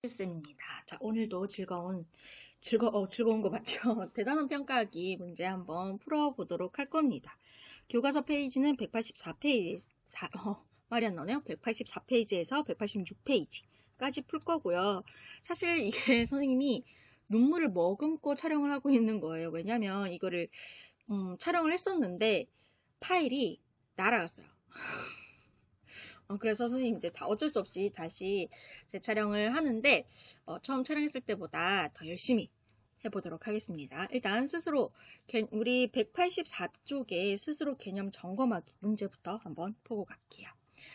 쌤입니다. 자, 오늘도 즐거운 거 맞죠? 대단한 평가하기 문제 한번 풀어보도록 할 겁니다. 교과서 페이지는 184페이지, 말이 안 나네요. 184페이지에서 186페이지까지 풀 거고요. 사실 이게 선생님이 눈물을 머금고 촬영을 하고 있는 거예요. 왜냐면 이거를 촬영을 했었는데 파일이 날아갔어요. 그래서 선생님 이제 다 어쩔 수 없이 다시 재촬영을 하는데 처음 촬영했을 때보다 더 열심히 해보도록 하겠습니다. 일단 스스로 우리 184쪽에 스스로 개념 점검하기 문제부터 한번 보고 갈게요.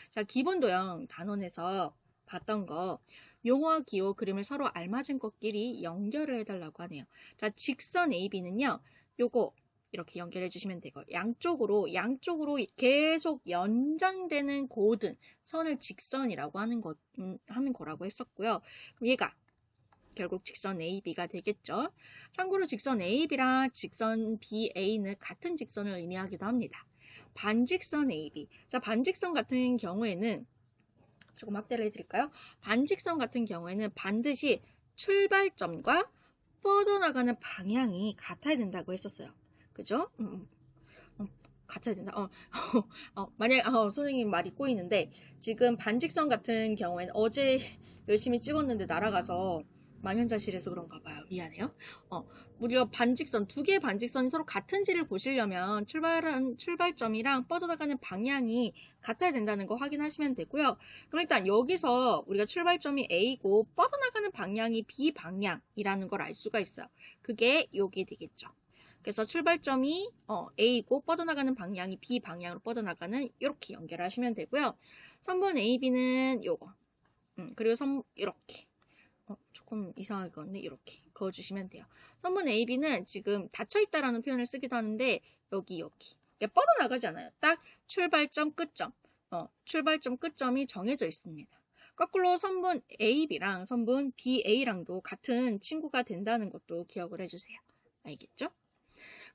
자, 기본 도형 단원에서 봤던 거 용어와 기호 그림을 서로 알맞은 것끼리 연결을 해달라고 하네요. 자, 직선 AB는요. 요거 이렇게 연결해 주시면 되고 양쪽으로 계속 연장되는 고든 선을 직선이라고 하는 거라고 했었고요. 그럼 얘가 결국 직선 AB가 되겠죠. 참고로 직선 AB랑 직선 BA는 같은 직선을 의미하기도 합니다. 반직선 AB. 자, 반직선 같은 경우에는 조금 확대를 해드릴까요? 반직선 같은 경우에는 반드시 출발점과 뻗어나가는 방향이 같아야 된다고 했었어요. 그죠? 같아야 된다. 만약 선생님 말이 꼬이는데 지금 반직선 같은 경우에는 어제 열심히 찍었는데 날아가서 망연자실해서 그런가 봐요. 미안해요. 우리가 두 개의 반직선이 서로 같은지를 보시려면 출발점이랑 뻗어나가는 방향이 같아야 된다는 거 확인하시면 되고요. 그럼 일단 여기서 우리가 출발점이 A고 뻗어나가는 방향이 B 방향이라는 걸 알 수가 있어요. 그게 여기 되겠죠. 그래서 출발점이 A고 뻗어나가는 방향이 B 방향으로 뻗어나가는 이렇게 연결하시면 되고요. 3번 AB는 요거 그리고 이렇게 조금 이상하게 그었네. 이렇게 그어주시면 돼요. 3번 AB는 지금 닫혀있다라는 표현을 쓰기도 하는데 여기 뻗어나가지 않아요. 딱 출발점 끝점 출발점 끝점이 정해져 있습니다. 거꾸로 선분 AB랑 선분 BA랑도 같은 친구가 된다는 것도 기억을 해주세요. 알겠죠?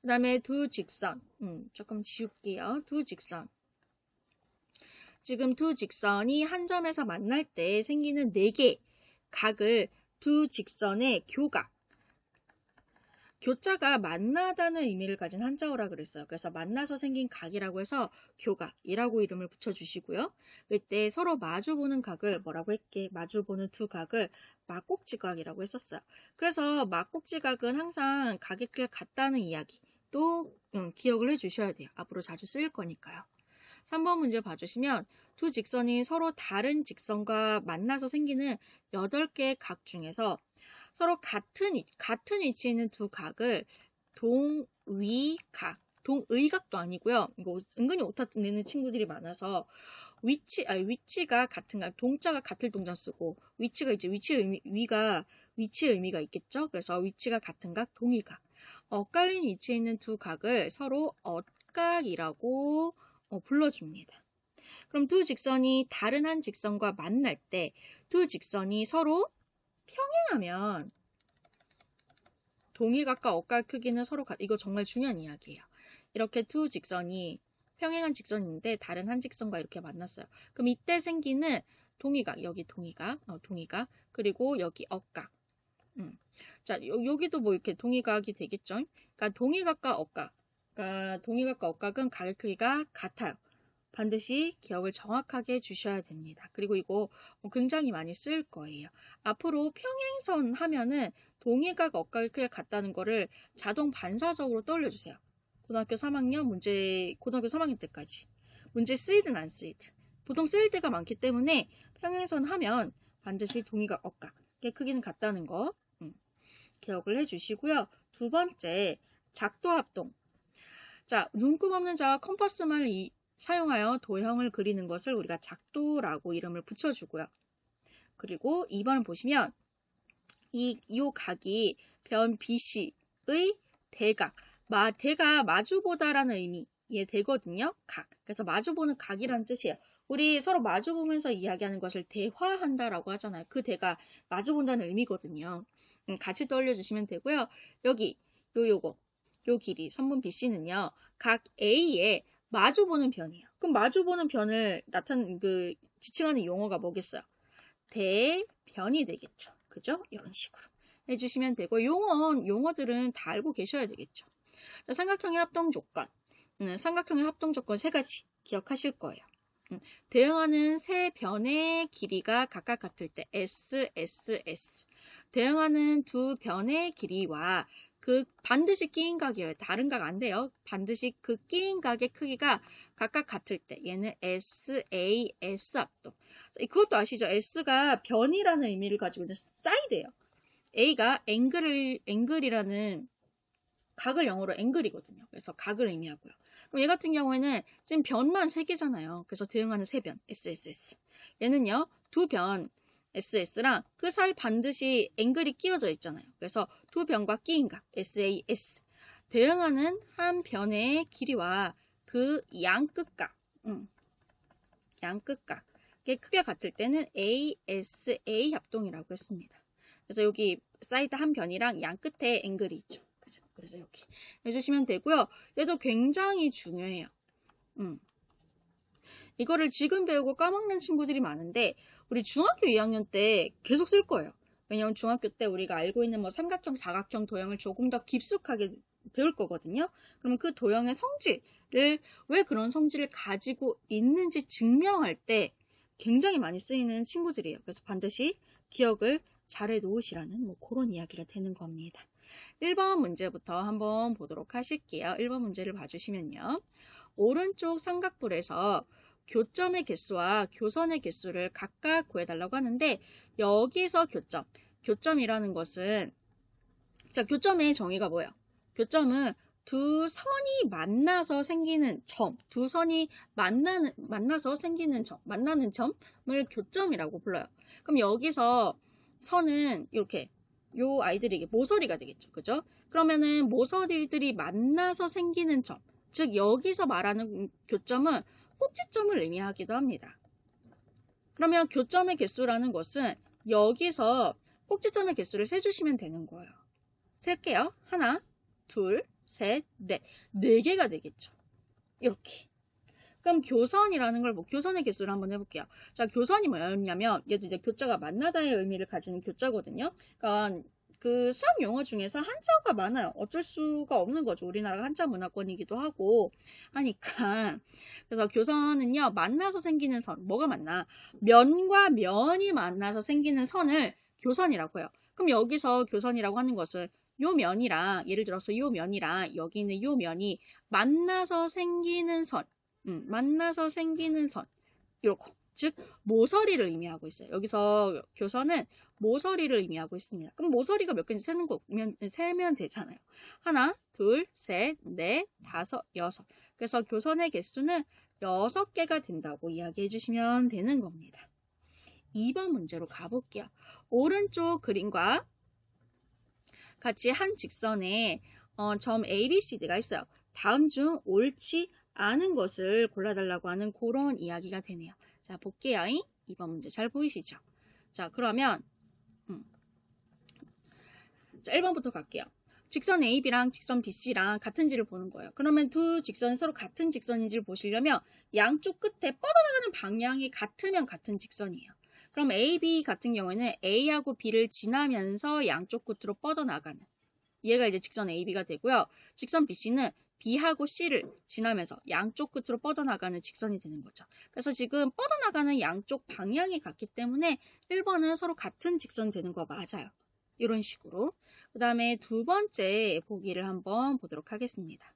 그 다음에 두 직선 조금 지울게요. 두 직선 지금 두 직선이 한 점에서 만날 때 생기는 4개 각을 두 직선의 교자가 만나다는 의미를 가진 한자어라 그랬어요. 그래서 만나서 생긴 각이라고 해서 교각이라고 이름을 붙여주시고요. 이때 서로 마주보는 각을 뭐라고 했게? 마주보는 두 각을 막꼭지각이라고 했었어요. 그래서 막꼭지각은 항상 각의 크기가 같다는 이야기 또 기억을 해주셔야 돼요. 앞으로 자주 쓰일 거니까요. 3번 문제 봐주시면 두 직선이 서로 다른 직선과 만나서 생기는 8개의 각 중에서 서로 같은 위치에 있는 두 각을 동의각도 아니고요. 이거 은근히 오타 내는 친구들이 많아서 위치가 같은 각, 동자가 같을 동자 쓰고 위치가 이제 위치의 의미가 있겠죠. 그래서 위치가 같은 각, 동의각. 엇갈린 위치에 있는 두 각을 서로 엇각이라고 불러줍니다. 그럼 두 직선이 다른 한 직선과 만날 때 두 직선이 서로 평행하면 동의각과 엇각 크기는 서로 이거 정말 중요한 이야기예요. 이렇게 두 직선이 평행한 직선인데 다른 한 직선과 이렇게 만났어요. 그럼 이때 생기는 동의각, 여기 동의각, 그리고 여기 엇각. 자, 여기도 뭐 이렇게 동의각이 되겠죠? 그러니까 동의각과 엇각은 각의 크기가 같아요. 반드시 기억을 정확하게 해주셔야 됩니다. 그리고 이거 굉장히 많이 쓰일 거예요. 앞으로 평행선 하면은 동의각, 엇각의 크기가 같다는 거를 자동 반사적으로 떠올려주세요. 고등학교 3학년 때까지. 문제 쓰이든 안 쓰이든. 보통 쓰일 때가 많기 때문에 평행선 하면 반드시 동의각, 엇각의 크기는 같다는 거 기억을 해주시고요. 두 번째, 작도합동. 자, 눈금 없는 자와 컴퍼스만을 사용하여 도형을 그리는 것을 우리가 작도라고 이름을 붙여주고요. 그리고 2번 보시면 이 각이 변 BC의 대각, 대가 마주보다라는 의미의 대거든요. 각. 그래서 마주보는 각이라는 뜻이에요. 우리 서로 마주보면서 이야기하는 것을 대화한다라고 하잖아요. 그 대가 마주본다는 의미거든요. 같이 떠올려주시면 되고요. 여기 요 길이 선분 BC는요. 각 A에 마주보는 변이에요. 그럼 마주보는 변을 지칭하는 용어가 뭐겠어요? 대변이 되겠죠. 그죠? 이런 식으로 해주시면 되고, 용어들은 다 알고 계셔야 되겠죠. 자, 삼각형의 합동 조건. 삼각형의 합동 조건 세 가지 기억하실 거예요. 대응하는 세 변의 길이가 각각 같을 때 S, S, S. 대응하는 두 변의 길이와 그 반드시 끼인 각이에요. 다른 각 안 돼요. 반드시 그 끼인 각의 크기가 각각 같을 때 얘는 S, A, S 합동. 그것도 아시죠? S가 변이라는 의미를 가지고 있는 사이드예요. A가 앵글이라는 각을 영어로 앵글이거든요. 그래서 각을 의미하고요. 그럼 얘 같은 경우에는 지금 변만 3개잖아요. 그래서 대응하는 3변, SSS. 얘는요, 2변, SS랑 그 사이 반드시 앵글이 끼워져 있잖아요. 그래서 2변과 끼인 각, SAS. 대응하는 한 변의 길이와 그 양끝각, 양끝각의 크기가 같을 때는 ASA 합동이라고 했습니다. 그래서 여기 사이드 한 변이랑 양 끝에 앵글이 있죠. 그래서 이렇게 해주시면 되고요. 얘도 굉장히 중요해요. 이거를 지금 배우고 까먹는 친구들이 많은데 우리 중학교 2학년 때 계속 쓸 거예요. 왜냐면 중학교 때 우리가 알고 있는 뭐 삼각형, 사각형 도형을 조금 더 깊숙하게 배울 거거든요. 그러면 그 도형의 성질을 왜 그런 성질을 가지고 있는지 증명할 때 굉장히 많이 쓰이는 친구들이에요. 그래서 반드시 기억을 잘해 놓으시라는 뭐 그런 이야기가 되는 겁니다. 1번 문제부터 한번 보도록 하실게요. 1번 문제를 봐주시면요. 오른쪽 삼각뿔에서 교점의 개수와 교선의 개수를 각각 구해달라고 하는데 여기서 교점이라는 것은 자, 교점의 정의가 뭐예요? 교점은 두 선이 만나서 생기는 점, 두 선이 만나서 생기는 점, 만나는 점을 교점이라고 불러요. 그럼 여기서 선은 이렇게 요 아이들에게 모서리가 되겠죠. 그죠? 그러면은 모서리들이 만나서 생기는 점, 즉 여기서 말하는 교점은 꼭지점을 의미하기도 합니다. 그러면 교점의 개수라는 것은 여기서 꼭지점의 개수를 세주시면 되는 거예요. 셀게요. 하나, 둘, 셋, 넷. 4개가 되겠죠. 이렇게. 그럼 교선이라는 걸 교선의 개수를 한번 해볼게요. 자, 교선이 뭐였냐면 얘도 이제 교자가 만나다의 의미를 가지는 교자거든요. 그러니까 그 수학 용어 중에서 한자가 많아요. 어쩔 수가 없는 거죠. 우리나라가 한자 문화권이기도 하고 하니까. 그래서 교선은요, 만나서 생기는 선. 뭐가 만나? 면과 면이 만나서 생기는 선을 교선이라고 해요. 그럼 여기서 교선이라고 하는 것은 요 면이랑 예를 들어서 요 면이랑 여기 있는 요 면이 만나서 생기는 선, 만나서 생기는 선, 이렇게 즉 모서리를 의미하고 있어요. 여기서 교선은 모서리를 의미하고 있습니다. 그럼 모서리가 몇 개인지 세면 되잖아요. 하나, 둘, 셋, 넷, 다섯, 여섯. 그래서 교선의 개수는 6개가 된다고 이야기해 주시면 되는 겁니다. 2번 문제로 가볼게요. 오른쪽 그림과 같이 한 직선에 점 A, B, C, D가 있어요. 다음 중 옳지 않은 것을 골라달라고 하는 그런 이야기가 되네요. 자, 볼게요. 2번 문제 잘 보이시죠? 자, 그러면 자, 1번부터 갈게요. 직선 AB랑 직선 BC랑 같은지를 보는 거예요. 그러면 두 직선이 서로 같은 직선인지를 보시려면 양쪽 끝에 뻗어나가는 방향이 같으면 같은 직선이에요. 그럼 AB 같은 경우에는 A하고 B를 지나면서 양쪽 끝으로 뻗어나가는 얘가 이제 직선 AB가 되고요. 직선 BC는 B하고 C를 지나면서 양쪽 끝으로 뻗어나가는 직선이 되는 거죠. 그래서 지금 뻗어나가는 양쪽 방향이 같기 때문에 1번은 서로 같은 직선 되는 거 맞아요. 이런 식으로. 그 다음에 두 번째 보기를 한번 보도록 하겠습니다.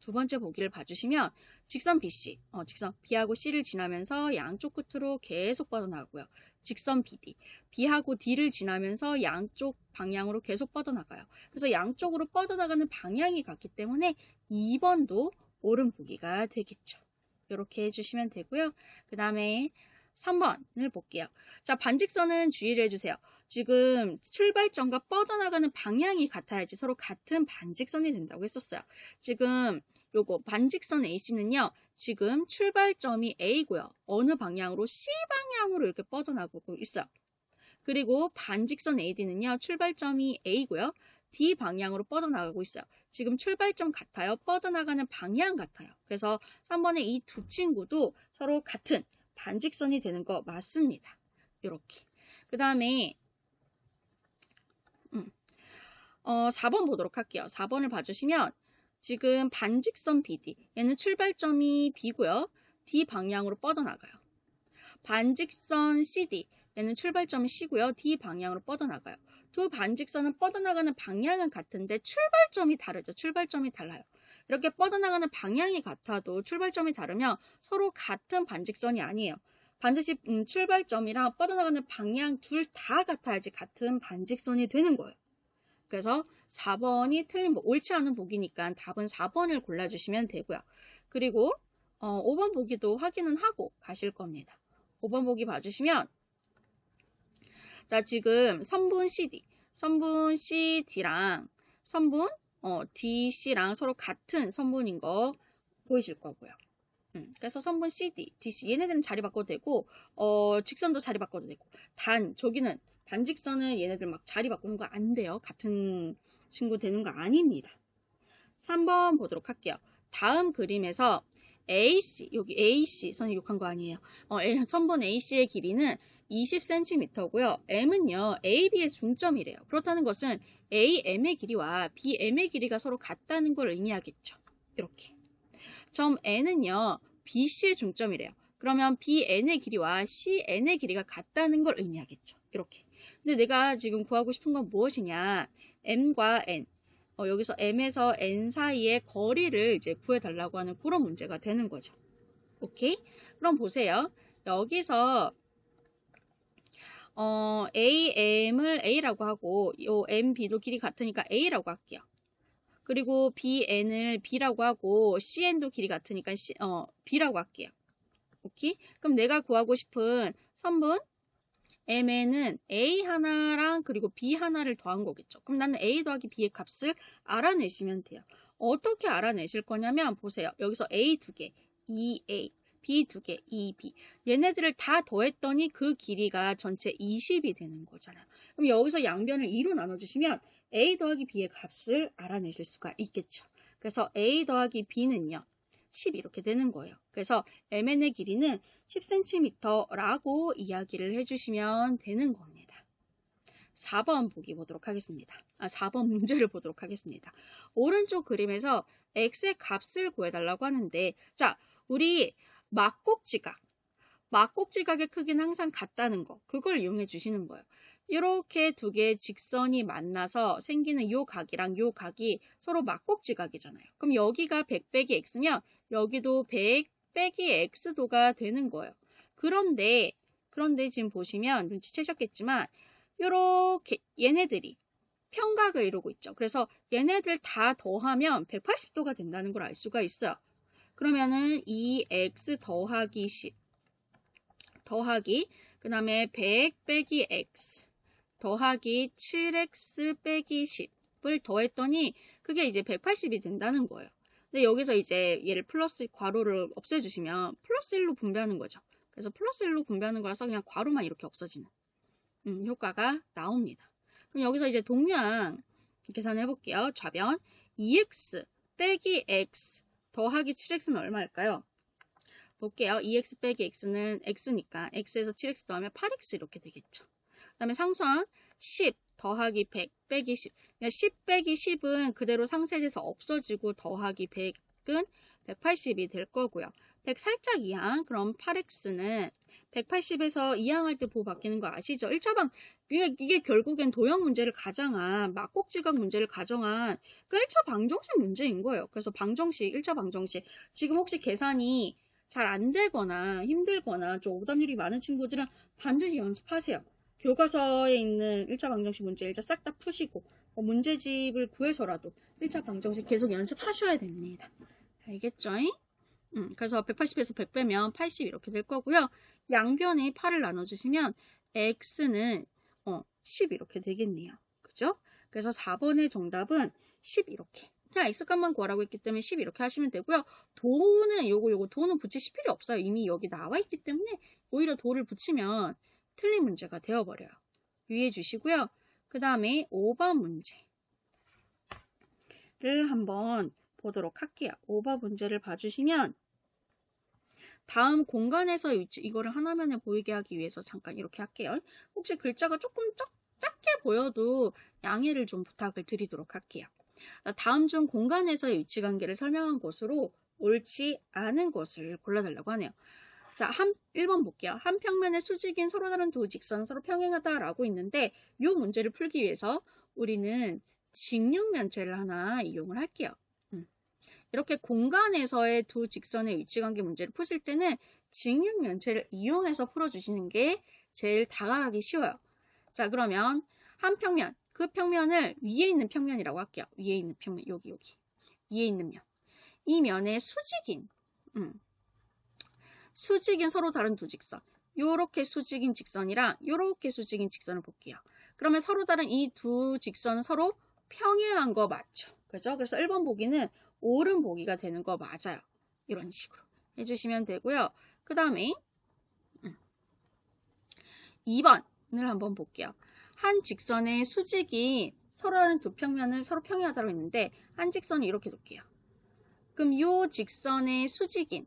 두 번째 보기를 봐주시면 직선 BC, 직선 B하고 C를 지나면서 양쪽 끝으로 계속 뻗어나가고요. 직선 BD, B하고 D를 지나면서 양쪽 방향으로 계속 뻗어나가요. 그래서 양쪽으로 뻗어나가는 방향이 같기 때문에 2번도 옳은 보기가 되겠죠. 이렇게 해주시면 되고요. 그 다음에 3번을 볼게요. 자, 반직선은 주의를 해주세요. 지금 출발점과 뻗어나가는 방향이 같아야지 서로 같은 반직선이 된다고 했었어요. 지금 요거 반직선 AC는요. 지금 출발점이 A고요. 어느 방향으로? C 방향으로 이렇게 뻗어나가고 있어요. 그리고 반직선 AD는요. 출발점이 A고요. D 방향으로 뻗어나가고 있어요. 지금 출발점 같아요. 뻗어나가는 방향 같아요. 그래서 3번의 이 두 친구도 서로 같은 반직선이 되는 거 맞습니다. 이렇게. 그 다음에 4번 보도록 할게요. 4번을 봐주시면 지금 반직선 BD, 얘는 출발점이 B고요. D 방향으로 뻗어나가요. 반직선 CD, 얘는 출발점이 C고요. D 방향으로 뻗어나가요. 두 반직선은 뻗어나가는 방향은 같은데 출발점이 다르죠. 출발점이 달라요. 이렇게 뻗어나가는 방향이 같아도 출발점이 다르면 서로 같은 반직선이 아니에요. 반드시 출발점이랑 뻗어나가는 방향 둘 다 같아야지 같은 반직선이 되는 거예요. 그래서 4번이 틀린 옳지 않은 보기니까 답은 4번을 골라주시면 되고요. 그리고 5번 보기도 확인은 하고 가실 겁니다. 5번 보기 봐주시면 자, 지금 선분 CD랑 선분 DC랑 서로 같은 선분인 거 보이실 거고요. 그래서 선분 CD, DC 얘네들은 자리 바꿔도 되고 직선도 자리 바꿔도 되고 단 저기는 반직선은 얘네들 막 자리 바꾸는 거 안 돼요. 같은 친구 되는 거 아닙니다. 3번 보도록 할게요. 다음 그림에서 AC, 여기 AC 선이 욕한 거 아니에요. 선분 AC의 길이는 20cm고요. M은요, AB의 중점이래요. 그렇다는 것은 AM의 길이와 BM의 길이가 서로 같다는 걸 의미하겠죠. 이렇게. 점 N은요, BC의 중점이래요. 그러면 BN의 길이와 CN의 길이가 같다는 걸 의미하겠죠. 이렇게. 근데 내가 지금 구하고 싶은 건 무엇이냐? M과 N. 여기서 M에서 N 사이의 거리를 이제 구해달라고 하는 그런 문제가 되는 거죠. 오케이? 그럼 보세요. 여기서 AM을 A라고 하고 요 MB도 길이 같으니까 A라고 할게요. 그리고 BN을 B라고 하고 CN도 길이 같으니까 B라고 할게요. 오케이? 그럼 내가 구하고 싶은 선분 M에는 A 하나랑 그리고 B 하나를 더한 거겠죠. 그럼 나는 A 더하기 B의 값을 알아내시면 돼요. 어떻게 알아내실 거냐면 보세요. 여기서 A 2개, 2A, B 2개, 2B. 얘네들을 다 더했더니 그 길이가 전체 20이 되는 거잖아요. 그럼 여기서 양변을 2로 나눠주시면 A 더하기 B의 값을 알아내실 수가 있겠죠. 그래서 A 더하기 B는요. 10 이렇게 되는 거예요. 그래서 MN의 길이는 10cm라고 이야기를 해주시면 되는 겁니다. 4번 보기 보도록 하겠습니다. 4번 문제를 보도록 하겠습니다. 오른쪽 그림에서 x의 값을 구해달라고 하는데 자, 우리 막곡지각의 크기는 항상 같다는 거 그걸 이용해 주시는 거예요. 이렇게 두 개의 직선이 만나서 생기는 요 각이랑 요 각이 서로 막곡지각이잖아요. 그럼 여기가 100 빼기 x면 여기도 100 빼기 x도가 되는 거예요. 그런데 지금 보시면 눈치채셨겠지만 이렇게 얘네들이 평각을 이루고 있죠. 그래서 얘네들 다 더하면 180도가 된다는 걸 알 수가 있어요. 그러면은 2x 더하기 10 더하기 그 다음에 100 빼기 x 더하기 7x 빼기 10을 더했더니 그게 이제 180이 된다는 거예요. 근데 여기서 이제 얘를 플러스 괄호를 없애주시면 플러스 1로 분배하는 거죠. 그래서 플러스 1로 분배하는 거라서 그냥 괄호만 이렇게 없어지는 효과가 나옵니다. 그럼 여기서 이제 동류항 계산해 볼게요. 좌변 2x 빼기 x 더하기 7x는 얼마일까요? 볼게요. 2x 빼기 x는 x니까 x에서 7x 더하면 8x 이렇게 되겠죠. 그 다음에 상수항 10 더하기 100 빼기 10. 10 빼기 10은 그대로 상쇄돼서 없어지고 더하기 100은 180이 될 거고요. 100 살짝 이항. 그럼 8x는 180에서 이항할 때 보호 바뀌는 거 아시죠? 1차방 이게 결국엔 도형 문제를 가정한 막곡지각 문제를 가정한 그 1차 방정식 문제인 거예요. 그래서 방정식 1차 방정식 지금 혹시 계산이 잘 안 되거나 힘들거나 좀 오답률이 많은 친구들은 반드시 연습하세요. 교과서에 있는 1차 방정식 문제 일단 싹 다 푸시고 문제집을 구해서라도 1차 방정식 계속 연습하셔야 됩니다. 알겠죠? 그래서 180에서 100 빼면 80 이렇게 될 거고요. 양변에 8을 나눠주시면 x는 10 이렇게 되겠네요. 그죠? 그래서 4번의 정답은 10 이렇게. 그냥 x값만 구하라고 했기 때문에 10 이렇게 하시면 되고요. 도는 요거 도는 붙이실 필요 없어요. 이미 여기 나와 있기 때문에 오히려 도를 붙이면 틀린 문제가 되어버려요. 유의해 주시고요. 그 다음에 5번 문제를 한번 보도록 할게요. 5번 문제를 봐주시면 다음 공간에서 이거를 하나면에 보이게 하기 위해서 잠깐 이렇게 할게요. 혹시 글자가 조금 작게 보여도 양해를 좀 부탁을 드리도록 할게요. 다음 중 공간에서의 위치관계를 설명한 것으로 옳지 않은 것을 골라달라고 하네요. 자, 1번 볼게요. 한 평면의 수직인 서로 다른 두 직선은 서로 평행하다라고 있는데 이 문제를 풀기 위해서 우리는 직육면체를 하나 이용을 할게요. 이렇게 공간에서의 두 직선의 위치관계 문제를 푸실 때는 직육면체를 이용해서 풀어주시는 게 제일 다가가기 쉬워요. 자, 그러면 한 평면, 그 평면을 위에 있는 평면이라고 할게요. 위에 있는 평면, 여기. 위에 있는 면. 이 면의 수직인 서로 다른 두 직선. 요렇게 수직인 직선이랑 요렇게 수직인 직선을 볼게요. 그러면 서로 다른 이 두 직선은 서로 평행한 거 맞죠? 그죠? 그래서 1번 보기는 옳은 보기가 되는 거 맞아요. 이런 식으로 해주시면 되고요. 그 다음에 2번을 한번 볼게요. 한 직선의 수직이 서로 다른 두 평면을 서로 평행하다고 했는데 한 직선을 이렇게 둘게요. 그럼 요 직선의 수직인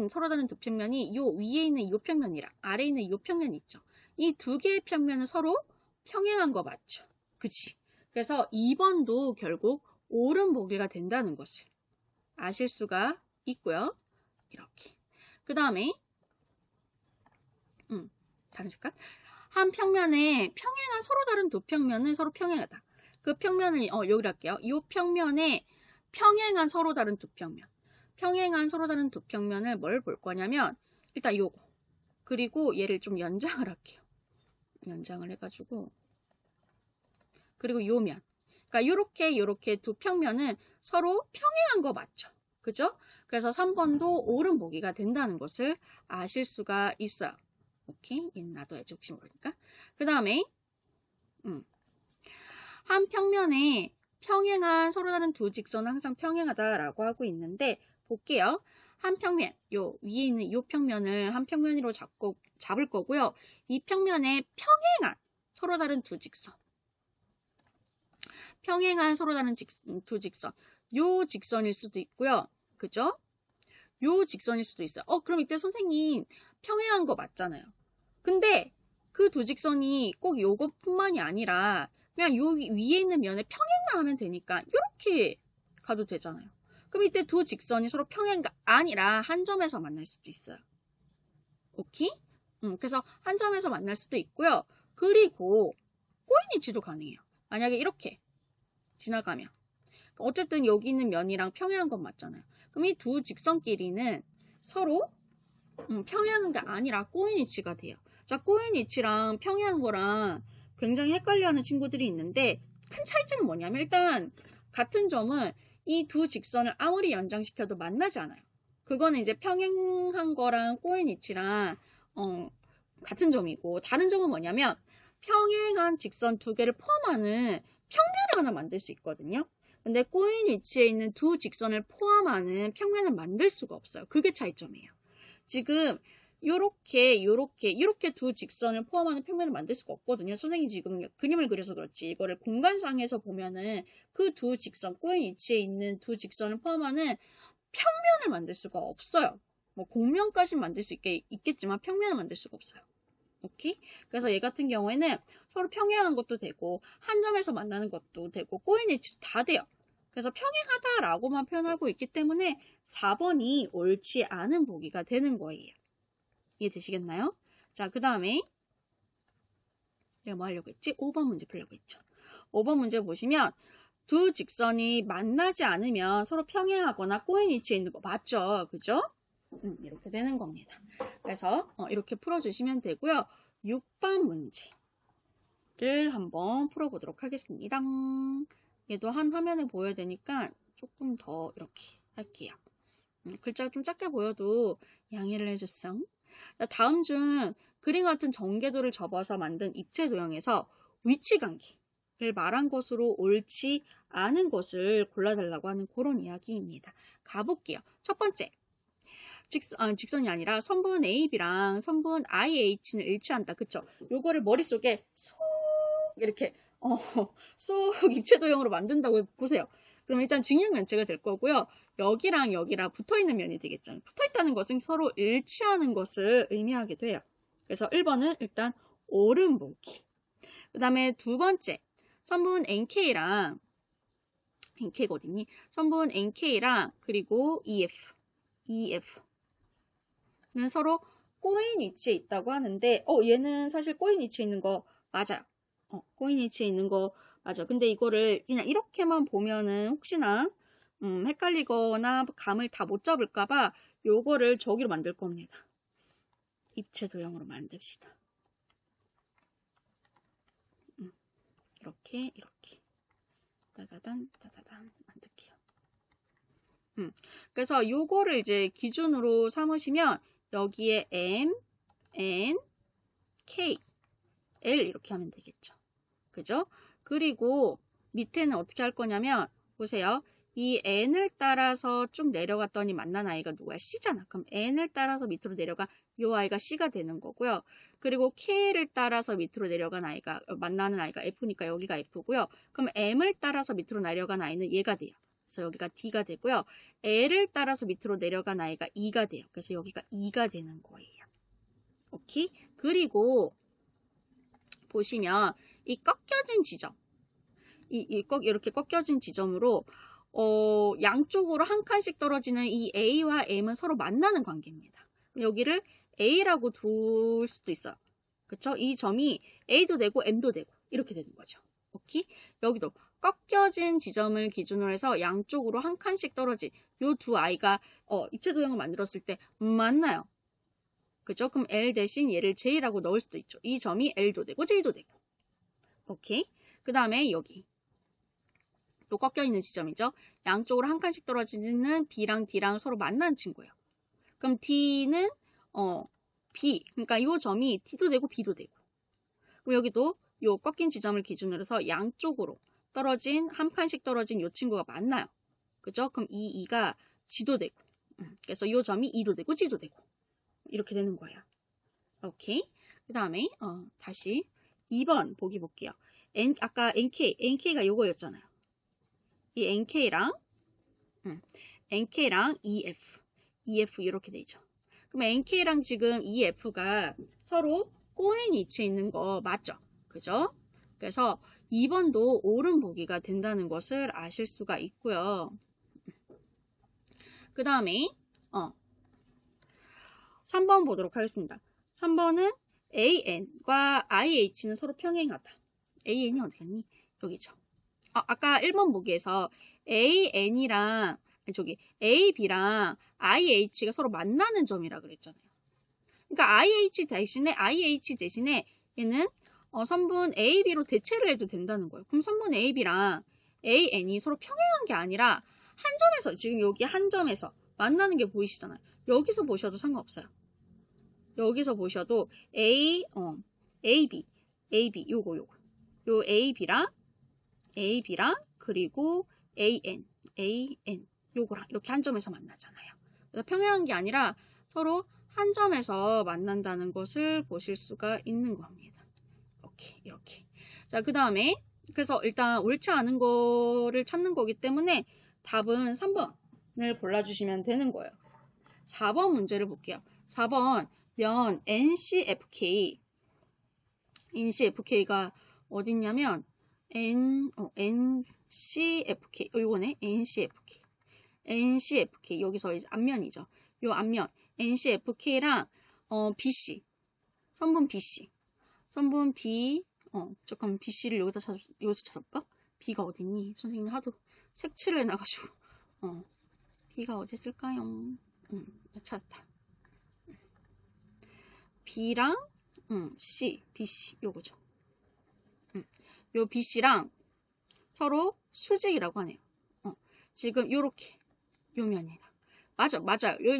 서로 다른 두 평면이 요 위에 있는 이 평면이랑 아래에 있는 이 평면이 있죠. 이 두 개의 평면은 서로 평행한 거 맞죠? 그치? 그래서 2번도 결국 옳은 보기가 된다는 것을 아실 수가 있고요. 이렇게. 그 다음에 다른 색깔. 한 평면에 평행한 서로 다른 두 평면은 서로 평행하다. 그 평면을 여기로 할게요. 이 평면에 평행한 서로 다른 두 평면. 평행한 서로 다른 두 평면을 뭘 볼 거냐면 일단 요거. 그리고 얘를 좀 연장을 할게요. 연장을 해가지고 그리고 요 면. 그러니까 요렇게 두 평면은 서로 평행한 거 맞죠? 그죠? 그래서 3번도 옳은 보기가 된다는 것을 아실 수가 있어요. 오케이? 얘는 놔둬야지 혹시 모르니까. 그 다음에 한 평면에 평행한 서로 다른 두 직선은 항상 평행하다라고 하고 있는데 볼게요. 한 평면, 요 위에 있는 이 평면을 한 평면으로 잡을 거고요. 이 평면에 평행한 서로 다른 두 직선. 평행한 서로 다른 두 직선. 요 직선일 수도 있고요. 그죠? 요 직선일 수도 있어요. 그럼 이때 선생님 평행한 거 맞잖아요. 근데 그 두 직선이 꼭 요것뿐만이 아니라 그냥 요 위에 있는 면에 평행만 하면 되니까 이렇게 가도 되잖아요. 그럼 이때 두 직선이 서로 평행가 아니라 한 점에서 만날 수도 있어요. 오케이? 그래서 한 점에서 만날 수도 있고요. 그리고 꼬인위치도 가능해요. 만약에 이렇게 지나가면 어쨌든 여기 있는 면이랑 평행한 건 맞잖아요. 그럼 이 두 직선끼리는 서로 평행한 게 아니라 꼬인위치가 돼요. 자, 꼬인위치랑 평행한 거랑 굉장히 헷갈려하는 친구들이 있는데 큰 차이점은 뭐냐면 일단 같은 점은 이 두 직선을 아무리 연장시켜도 만나지 않아요. 그거는 이제 평행한 거랑 꼬인위치랑 같은 점이고 다른 점은 뭐냐면 평행한 직선 두 개를 포함하는 평면을 하나 만들 수 있거든요. 근데 꼬인 위치에 있는 두 직선을 포함하는 평면을 만들 수가 없어요. 그게 차이점이에요. 지금 요렇게 두 직선을 포함하는 평면을 만들 수가 없거든요. 선생님이 지금 그림을 그려서 그렇지 이거를 공간상에서 보면은 그 두 직선, 꼬인 위치에 있는 두 직선을 포함하는 평면을 만들 수가 없어요. 뭐 곡면까지는 만들 수 있겠지만 평면을 만들 수가 없어요. 오케이? 그래서 얘 같은 경우에는 서로 평행한 것도 되고 한 점에서 만나는 것도 되고 꼬인 위치도 다 돼요. 그래서 평행하다라고만 표현하고 있기 때문에 4번이 옳지 않은 보기가 되는 거예요. 이해되시겠나요? 자, 그 다음에 내가 뭐 하려고 했지? 5번 문제 풀려고 했죠. 5번 문제 보시면 두 직선이 만나지 않으면 서로 평행하거나 꼬인 위치에 있는 거 맞죠? 그죠? 이렇게 되는 겁니다. 그래서 이렇게 풀어주시면 되고요. 6번 문제를 한번 풀어보도록 하겠습니다. 얘도 한 화면에 보여야 되니까 조금 더 이렇게 할게요. 글자가 좀 작게 보여도 양해를 해주세요. 다음 중 그림 같은 전개도를 접어서 만든 입체 도형에서 위치관계를 말한 것으로 옳지 않은 것을 골라달라고 하는 그런 이야기입니다. 가볼게요. 첫 번째. 직선이 아니라 선분 AB랑 선분 IH는 일치한다. 그쵸? 요거를 머릿속에 쏙 이렇게 쏙 입체도형으로 만든다고 보세요. 그럼 일단 직육면체가 될 거고요. 여기랑 여기랑 붙어있는 면이 되겠죠. 붙어있다는 것은 서로 일치하는 것을 의미하게 돼요. 그래서 1번은 일단 오름보기. 그 다음에 두 번째, 선분 NK랑, NK가 어딨니? 선분 NK랑 그리고 EF는 서로 꼬인 위치에 있다고 하는데, 얘는 사실 꼬인 위치에 있는 거 맞아요. 꼬인 위치에 있는 거 맞아. 근데 이거를 그냥 이렇게만 보면은 혹시나 헷갈리거나 감을 다 못 잡을까봐 요거를 저기로 만들 겁니다. 입체 도형으로 만듭시다. 이렇게 따다단 만들게요. 그래서 요거를 이제 기준으로 삼으시면 여기에 M, N, K, L 이렇게 하면 되겠죠. 그죠? 그리고 밑에는 어떻게 할 거냐면 보세요. 이 N을 따라서 쭉 내려갔더니 만난 아이가 누구야? C잖아. 그럼 N을 따라서 밑으로 내려가 요 아이가 C가 되는 거고요. 그리고 K를 따라서 밑으로 내려간 아이가 만나는 아이가 F니까 여기가 F고요. 그럼 M을 따라서 밑으로 내려간 아이는 얘가 돼요. 그래서 여기가 D가 되고요. L을 따라서 밑으로 내려간 아이가 E가 돼요. 그래서 여기가 E가 되는 거예요. 오케이? 그리고 보시면 이 꺾여진 지점, 이렇게 꺾여진 지점으로 양쪽으로 한 칸씩 떨어지는 이 A와 M은 서로 만나는 관계입니다. 여기를 A라고 둘 수도 있어요. 그쵸? 이 점이 A도 되고 M도 되고 이렇게 되는 거죠. 오케이? 여기도 꺾여진 지점을 기준으로 해서 양쪽으로 한 칸씩 떨어진 요 두 아이가 입체 도형을 만들었을 때 만나요. 그죠? 그럼 L 대신 얘를 J라고 넣을 수도 있죠. 이 점이 L도 되고 J도 되고. 오케이? 그 다음에 여기 또 꺾여있는 지점이죠. 양쪽으로 한 칸씩 떨어지는 B랑 D랑 서로 만나는 친구예요. 그럼 D는 B, 그러니까 이 점이 D도 되고 B도 되고. 그럼 여기도 요 꺾인 지점을 기준으로 해서 양쪽으로 떨어진 한 칸씩 떨어진 요 친구가 만나요. 그죠? 그럼 이 2가 G도 되고. 그래서 이 점이 E도 되고 G도 되고. 이렇게 되는 거예요. 오케이. 그 다음에 다시 2번 보기 볼게요. 아까 NK가 요거였잖아요. 이 NK랑 EF 이렇게 되죠. 그럼 NK랑 지금 EF가 서로 꼬인 위치에 있는 거 맞죠? 그죠? 그래서 2번도 옳은 보기가 된다는 것을 아실 수가 있고요. 그 다음에 3번 보도록 하겠습니다. 3번은 AN과 IH는 서로 평행하다. AN이 어디갔니? 여기죠. 아까 1번 보기에서 AN이랑 AB랑 IH가 서로 만나는 점이라 그랬잖아요. 그러니까 IH 대신에 얘는 선분 AB로 대체를 해도 된다는 거예요. 그럼 선분 AB랑 AN이 서로 평행한 게 아니라 한 점에서 지금 여기 한 점에서 만나는 게 보이시잖아요. 여기서 보셔도 상관없어요. 여기서 보셔도 AB 요거 요 AB랑 그리고 AN 요거랑 이렇게 한 점에서 만나잖아요. 그래서 평행한 게 아니라 서로 한 점에서 만난다는 것을 보실 수가 있는 겁니다. 오케이, 이렇게. 자, 그 다음에 그래서 일단 옳지 않은 거를 찾는 거기 때문에 답은 3번을 골라주시면 되는 거예요. 4번 문제를 볼게요. 4번 면 NCFK가 어딨냐면 NCFK 요거네. NCFK 여기서 이제 앞면이죠. 요 앞면 NCFK랑 BC 선분 BC 선분 B 잠깐만 BC를 여기서 찾아볼까? B가 어딨니? 선생님이 하도 색칠을 해놔가지고 B가 어디 있을까요? 찾았다. B랑 C, BC 요거죠. 요 BC랑 서로 수직이라고 하네요. 지금 요렇게 요 면이랑 맞아요.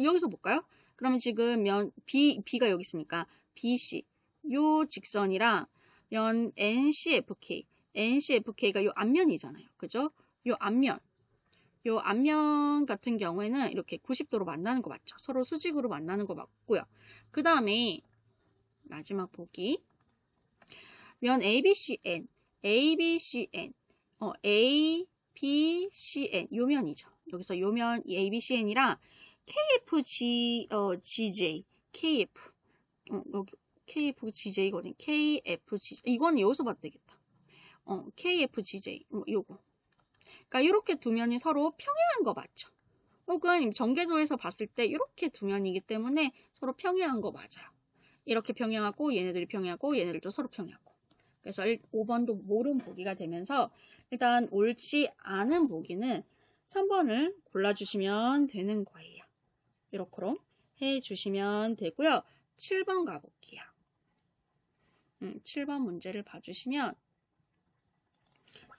여기서 볼까요? 그러면 지금 면 B가 여기 있으니까 BC 요 직선이랑 면 NCFK가 요 앞면이잖아요. 그죠? 요 앞면 같은 경우에는 이렇게 90도로 만나는 거 맞죠? 서로 수직으로 만나는 거 맞고요. 그 다음에 마지막 보기 면 ABCN 요 면이죠. 여기서 요 면 ABCN이랑 KFG GJ KF 여기 KFGJ거든요. KFGJ. 이건 여기서 봐도 되겠다. KFGJ. 요거. 그러니까 이렇게 두 면이 서로 평행한 거 맞죠? 혹은 전개조에서 봤을 때 이렇게 두 면이기 때문에 서로 평행한 거 맞아요. 이렇게 평행하고 얘네들이 평행하고 얘네들도 서로 평행하고. 그래서 5번도 옳은 보기가 되면서 일단 옳지 않은 보기는 3번을 골라주시면 되는 거예요. 이렇게 해주시면 되고요. 7번 가볼게요. 7번 문제를 봐주시면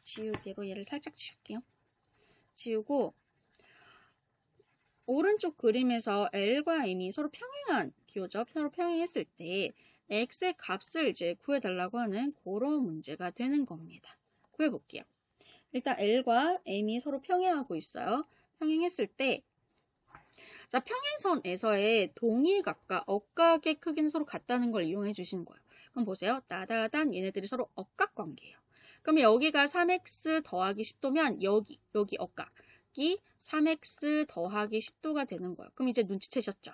지우개로 얘를 살짝 지울게요. 지우고 오른쪽 그림에서 L과 M이 서로 평행한 기호죠. 서로 평행했을 때 X의 값을 이제 구해달라고 하는 그런 문제가 되는 겁니다. 구해볼게요. 일단 L과 M이 서로 평행하고 있어요. 평행했을 때 자, 평행선에서의 동일각과 억각의 크기는 서로 같다는 걸 이용해 주시는 거예요. 그럼 보세요. 따다단 얘네들이 서로 억각 관계예요. 그럼 여기가 3x 더하기 10도면 여기 억각이 3x 더하기 10도가 되는 거예요. 그럼 이제 눈치채셨죠?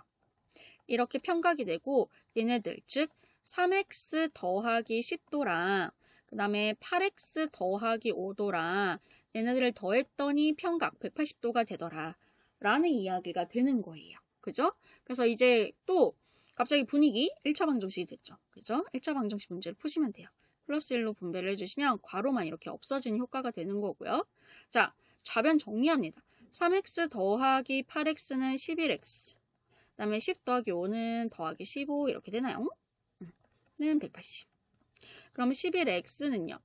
이렇게 평각이 되고 얘네들 즉 3x 더하기 10도랑 그 다음에 8x 더하기 5도랑 얘네들을 더했더니 평각 180도가 되더라 라는 이야기가 되는 거예요. 그죠? 그래서 이제 또 갑자기 분위기 1차 방정식이 됐죠. 그죠? 1차 방정식 문제를 푸시면 돼요. 플러스 1로 분배를 해주시면 괄호만 이렇게 없어지는 효과가 되는 거고요. 자, 좌변 정리합니다. 3x 더하기 8x는 11x 그 다음에 10 더하기 5는 더하기 15 이렇게 되나요? 는 180. 그럼 11x는요.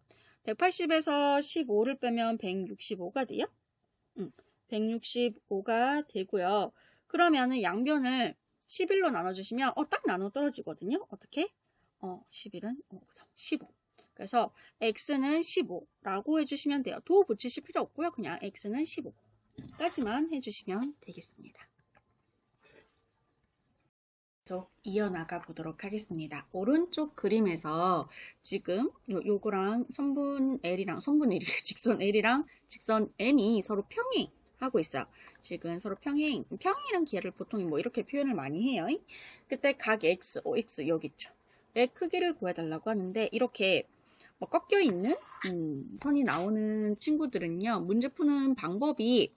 180에서 15를 빼면 165가 돼요? 165가 되고요. 그러면은 양변을 11로 나눠주시면 딱 나눠 떨어지거든요. 어떻게? 11은 15. 그래서 x는 15라고 해주시면 돼요. 도 붙이실 필요 없고요. 그냥 x는 15까지만 해주시면 되겠습니다. 계속 이어나가 보도록 하겠습니다. 오른쪽 그림에서 지금 요거랑 성분 L이랑 직선 L이랑 직선 M이 서로 평행하고 있어요. 지금 서로 평행이란 기하를 보통 뭐 이렇게 표현을 많이 해요. 그때 각 X, OX 여기 있죠. 의 크기를 구해달라고 하는데 이렇게 뭐 꺾여 있는 선이 나오는 친구들은요. 문제 푸는 방법이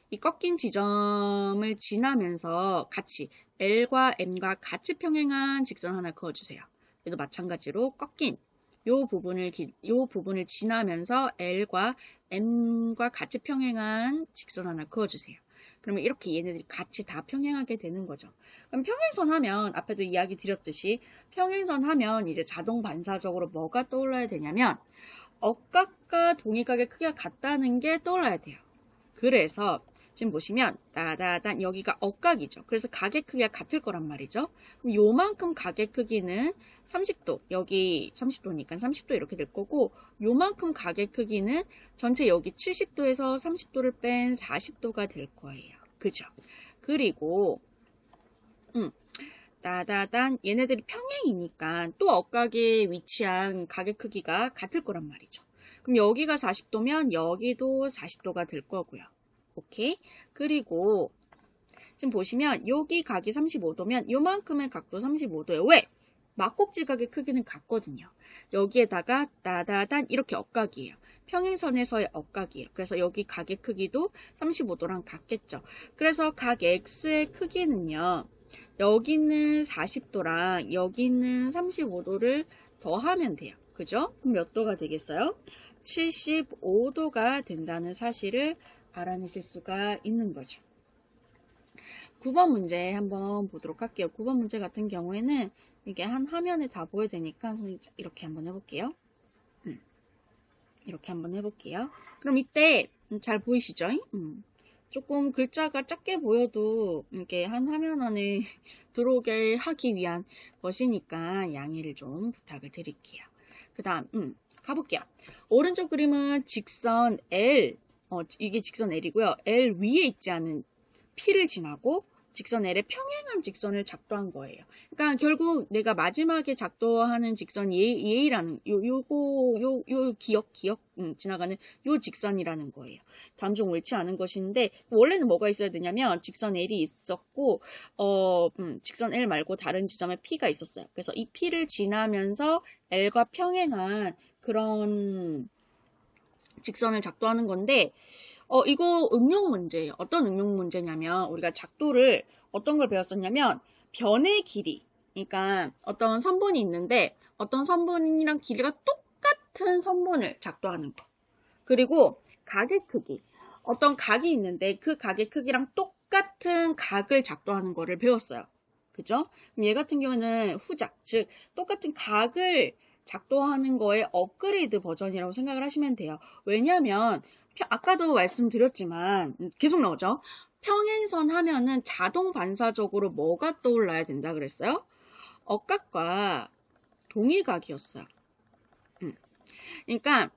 이 꺾인 지점을 지나면서 같이 L과 M과 같이 평행한 직선 하나 그어주세요. 그래도 마찬가지로 꺾인 요 부분을 지나면서 L과 M과 같이 평행한 직선 하나 그어주세요. 그러면 이렇게 얘네들이 같이 다 평행하게 되는 거죠. 그럼 평행선 하면 앞에도 이야기 드렸듯이 평행선 하면 이제 자동 반사적으로 뭐가 떠올라야 되냐면 억각과 동일각의 크기가 같다는 게 떠올라야 돼요. 그래서 지금 보시면 따다단 여기가 억각이죠. 그래서 각의 크기가 같을 거란 말이죠. 그럼 요만큼 각의 크기는 30도, 여기 30도니까 30도 이렇게 될 거고 요만큼 각의 크기는 전체 여기 70도에서 30도를 뺀 40도가 될 거예요. 그죠? 그리고 따다단 얘네들이 평행이니까 또 억각에 위치한 각의 크기가 같을 거란 말이죠. 그럼 여기가 40도면 여기도 40도가 될 거고요. 오케이. 그리고 지금 보시면 여기 각이 35도면 요만큼의 각도 35도예요. 왜? 막꼭지 각의 크기는 같거든요. 여기에다가 따다단 이렇게 억각이에요. 평행선에서의 억각이에요. 그래서 여기 각의 크기도 35도랑 같겠죠. 그래서 각 X의 크기는요. 여기는 40도랑 여기는 35도를 더하면 돼요. 그죠? 그럼 몇 도가 되겠어요? 75도가 된다는 사실을 알아내실 수가 있는 거죠. 9번 문제 한번 보도록 할게요. 9번 문제 같은 경우에는 이게 한 화면에 다 보여야 되니까 선생님 이렇게 한번 해볼게요. 이렇게 한번 해볼게요. 그럼 이때 잘 보이시죠? 조금 글자가 작게 보여도 이렇게 한 화면 안에 들어오게 하기 위한 것이니까 양해를 좀 부탁을 드릴게요. 그 다음 가볼게요. 오른쪽 그림은 직선 L 이게 직선 L이고요. L 위에 있지 않은 P를 지나고 직선 L의 평행한 직선을 작도한 거예요. 그러니까 결국 내가 마지막에 작도하는 직선 A라는 요 기억 지나가는 요 직선이라는 거예요. 다음 중 옳지 않은 것인데 원래는 뭐가 있어야 되냐면 직선 L이 있었고 직선 L 말고 다른 지점에 P가 있었어요. 그래서 이 P를 지나면서 L과 평행한 그런 직선을 작도하는 건데 이거 응용 문제예요. 어떤 응용 문제냐면 우리가 작도를 어떤 걸 배웠었냐면 변의 길이 그러니까 어떤 선분이 있는데 어떤 선분이랑 길이가 똑같은 선분을 작도하는 거 그리고 각의 크기 어떤 각이 있는데 그 각의 크기랑 똑같은 각을 작도하는 거를 배웠어요. 그죠? 그럼 얘 같은 경우는 후작 즉 똑같은 각을 작도하는 거의 업그레이드 버전이라고 생각을 하시면 돼요. 왜냐하면 아까도 말씀드렸지만 계속 나오죠. 평행선 하면은 자동 반사적으로 뭐가 떠올라야 된다 그랬어요? 억각과 동일각이었어요. 그러니까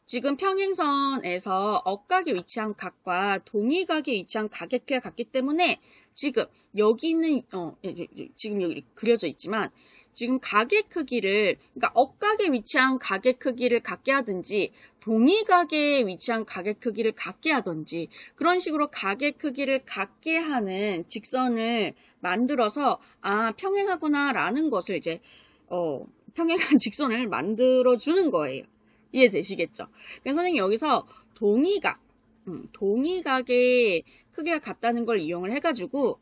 지금 평행선에서 억각에 위치한 각과 동일각에 위치한 각의 크기가 같기 때문에 지금 여기는 지금 여기 그려져 있지만 지금 각의 크기를 그러니까 억각에 위치한 각의 크기를 같게 하든지 동일각에 위치한 각의 크기를 같게 하든지 그런 식으로 각의 크기를 같게 하는 직선을 만들어서 평행하구나 라는 것을 이제 평행한 직선을 만들어 주는 거예요. 이해되시겠죠? 그러니까 선생님이 여기서 동의각의 크기가 같다는 걸 이용을 해가지고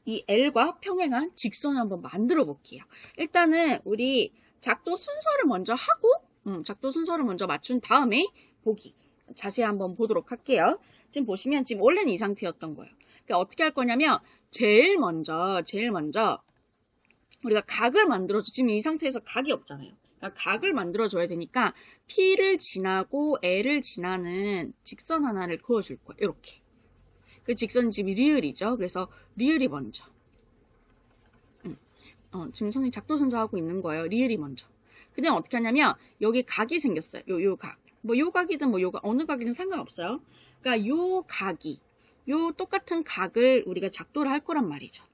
이 L과 평행한 직선을 한번 만들어 볼게요. 일단은 우리 작도 순서를 먼저 하고 작도 순서를 먼저 맞춘 다음에 보기 자세히 한번 보도록 할게요. 지금 보시면 지금 원래는 이 상태였던 거예요. 그러니까 어떻게 할 거냐면 제일 먼저 우리가 각을 만들어줘. 지금 이 상태에서 각이 없잖아요. 그러니까 각을 만들어줘야 되니까 P를 지나고 L을 지나는 직선 하나를 그어줄 거예요. 이렇게. 그 직선이 지금 리을이죠. 그래서 리을이 먼저. 지금 선생님 작도 순서 하고 있는 거예요. 리을이 먼저. 그 다음 어떻게 하냐면 여기 각이 생겼어요. 요 각. 뭐 요 각이든 뭐 요 각, 어느 각이든 상관없어요. 그러니까 요 각이 요 똑같은 각을 우리가 작도를 할 거란 말이죠.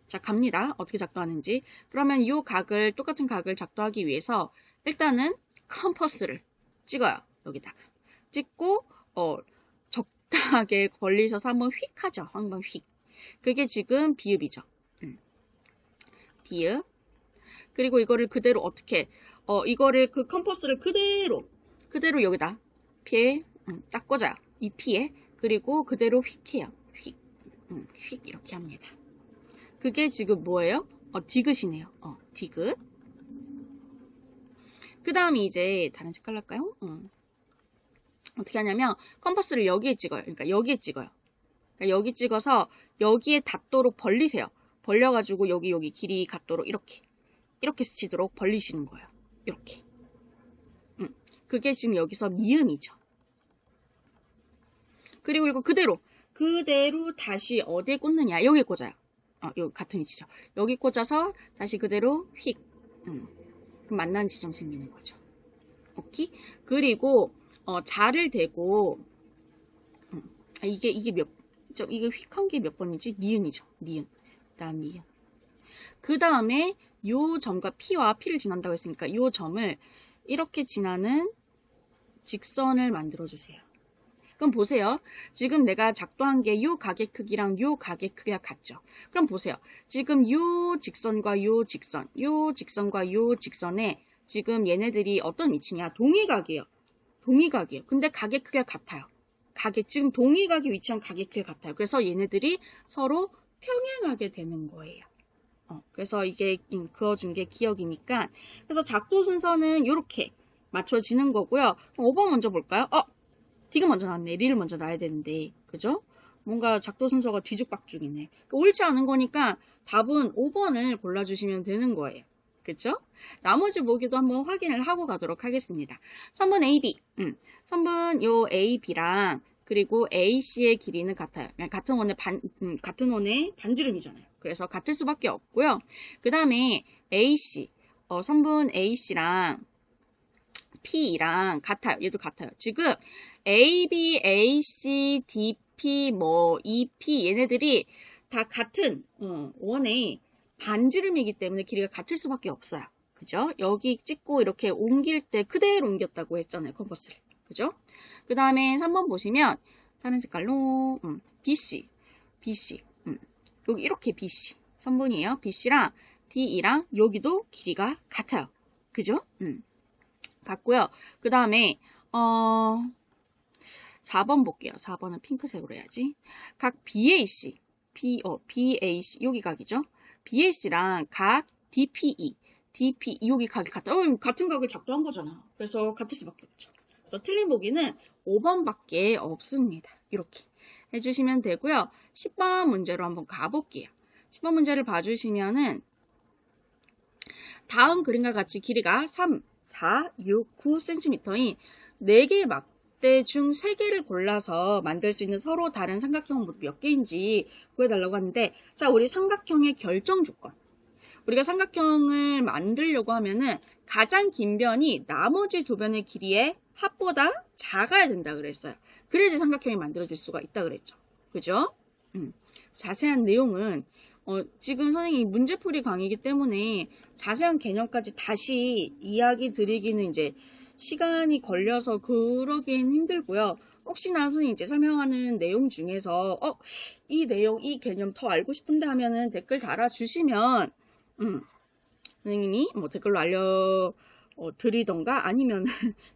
자, 갑니다. 어떻게 작도하는지. 그러면 이 각을, 똑같은 각을 작도하기 위해서 일단은 컴퍼스를 찍어요. 여기다가. 찍고, 적당하게 걸리셔서 한번 휙 하죠. 한번 휙. 그게 지금 비읍이죠. 비읍. 그리고 이거를 그대로 어떻게, 이거를 그 컴퍼스를 그대로 여기다. 피에, 딱 꽂아요. 이 피에. 그리고 그대로 휙 해요. 휙. 휙 이렇게 합니다. 그게 지금 뭐예요? 디귿이네요. 디귿. 그 다음에 이제 다른 색깔 할까요? 어떻게 하냐면 컴퍼스를 여기에 찍어요. 그러니까 여기에 찍어요. 그러니까 여기 찍어서 여기에 닿도록 벌리세요. 벌려가지고 여기 길이 같도록 이렇게 스치도록 벌리시는 거예요. 이렇게. 그게 지금 여기서 미음이죠. 그리고 이거 그대로 다시 어디에 꽂느냐? 여기에 꽂아요. 여기 같은 위치죠. 여기 꽂아서 다시 그대로 휙. 그럼 만나는 지점 생기는 거죠. 오케이? 그리고 자를 대고 이게 이거 휙한 게 몇 번이지? 니은이죠. 니은. 그다음 니은. 그 다음에 요 점과 P와 P를 지난다고 했으니까 요 점을 이렇게 지나는 직선을 만들어 주세요. 그럼 보세요. 지금 내가 작도한 게 요 각의 크기랑 요 각의 크기가 같죠. 그럼 보세요. 지금 요 직선과 요 직선과 요 직선에 지금 얘네들이 어떤 위치냐? 동일각이에요. 근데 각의 크기가 같아요. 지금 동일각이 위치한 각의 크기가 같아요. 그래서 얘네들이 서로 평행하게 되는 거예요. 그래서 이게 그어준 게 기억이니까. 그래서 작도 순서는 이렇게 맞춰지는 거고요. 그럼 5번 먼저 볼까요? 디귿 먼저 나왔네. 리를 먼저 놔야 되는데. 그죠? 뭔가 작도 순서가 뒤죽박죽이네. 옳지 않은 거니까 답은 5번을 골라주시면 되는 거예요. 그죠? 나머지 보기도 한번 확인을 하고 가도록 하겠습니다. 선분 AB. 선분 요 AB랑 그리고 AC의 길이는 같아요. 같은 원의 반지름이잖아요. 그래서 같을 수밖에 없고요. 그 다음에 AC. 선분 AC랑 P랑 같아요. 얘도 같아요. 지금 AB, AC, AP, 뭐 EP 얘네들이 다 같은 원의 반지름이기 때문에 길이가 같을 수밖에 없어요. 그죠? 여기 찍고 이렇게 옮길 때 그대로 옮겼다고 했잖아요. 컴퍼스를. 그죠? 그 다음에 3번 보시면 다른 색깔로 BC, 여기 이렇게 BC 선분이에요. BC랑 DE랑 여기도 길이가 같아요. 그죠? 같고요. 그 다음에 4번 볼게요. 4번은 핑크색으로 해야지. 각 BAC, BAC 여기 각이죠. BAC랑 각 DPE, 여기 각이 같다. 같은 각을 작동한 거잖아. 그래서 같을 수밖에 없죠. 그래서 틀린 보기는 5번밖에 없습니다. 이렇게 해주시면 되고요. 10번 문제로 한번 가볼게요. 10번 문제를 봐주시면은 다음 그림과 같이 길이가 3, 4, 6, 9cm인 4개의 막대 중 3개를 골라서 만들 수 있는 서로 다른 삼각형은 몇 개인지 구해달라고 하는데, 자, 우리 삼각형의 결정 조건. 우리가 삼각형을 만들려고 하면은 가장 긴 변이 나머지 두 변의 길이의 합보다 작아야 된다 그랬어요. 그래야지 삼각형이 만들어질 수가 있다 그랬죠. 그죠? 자세한 내용은 지금 선생님이 문제풀이 강의이기 때문에 자세한 개념까지 다시 이야기 드리기는 이제 시간이 걸려서 그러긴 힘들고요. 혹시나 선생님 이제 설명하는 내용 중에서 이 내용, 이 개념 더 알고 싶은데 하면은 댓글 달아주시면 선생님이 뭐 댓글로 드리던가 아니면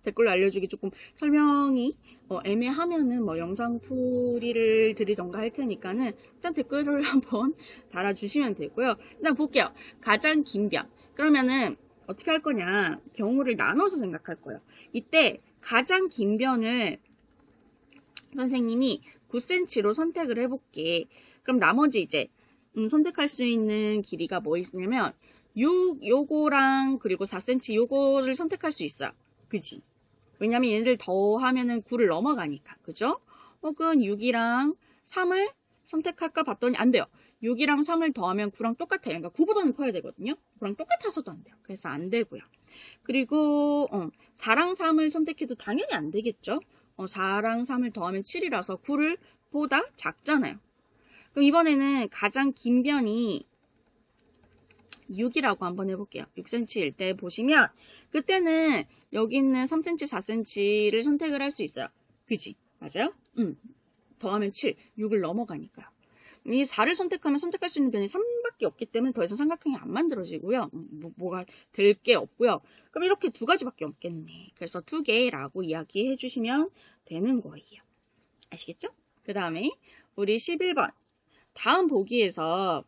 댓글로 알려주기 조금 설명이 애매하면은 뭐 영상 풀이를 드리던가 할 테니까는 일단 댓글을 한번 달아주시면 되고요. 일단 볼게요. 가장 긴 변. 그러면은 어떻게 할 거냐? 경우를 나눠서 생각할 거예요. 이때 가장 긴 변을 선생님이 9cm로 선택을 해볼게. 그럼 나머지 이제 선택할 수 있는 길이가 뭐 있냐면 6 요거랑 그리고 4cm 요거를 선택할 수 있어요. 그지? 왜냐면 얘네들 더하면은 9를 넘어가니까. 그죠? 혹은 6이랑 3을 선택할까 봤더니 안 돼요. 6이랑 3을 더하면 9랑 똑같아요. 그러니까 9보다는 커야 되거든요. 9랑 똑같아서도 안 돼요. 그래서 안 되고요. 그리고 4랑 3을 선택해도 당연히 안 되겠죠. 4랑 3을 더하면 7이라서 9를 보다 작잖아요. 그럼 이번에는 가장 긴 변이 6이라고 한번 해볼게요. 6cm일 때 보시면 그때는 여기 있는 3cm, 4cm를 선택을 할 수 있어요. 그지? 맞아요? 더하면 7, 6을 넘어가니까요. 이 4를 선택하면 선택할 수 있는 변이 3밖에 없기 때문에 더 이상 삼각형이 안 만들어지고요. 뭐가 될 게 없고요. 그럼 이렇게 두 가지밖에 없겠네. 그래서 2개라고 이야기해 주시면 되는 거예요. 아시겠죠? 그 다음에 우리 11번 다음 보기에서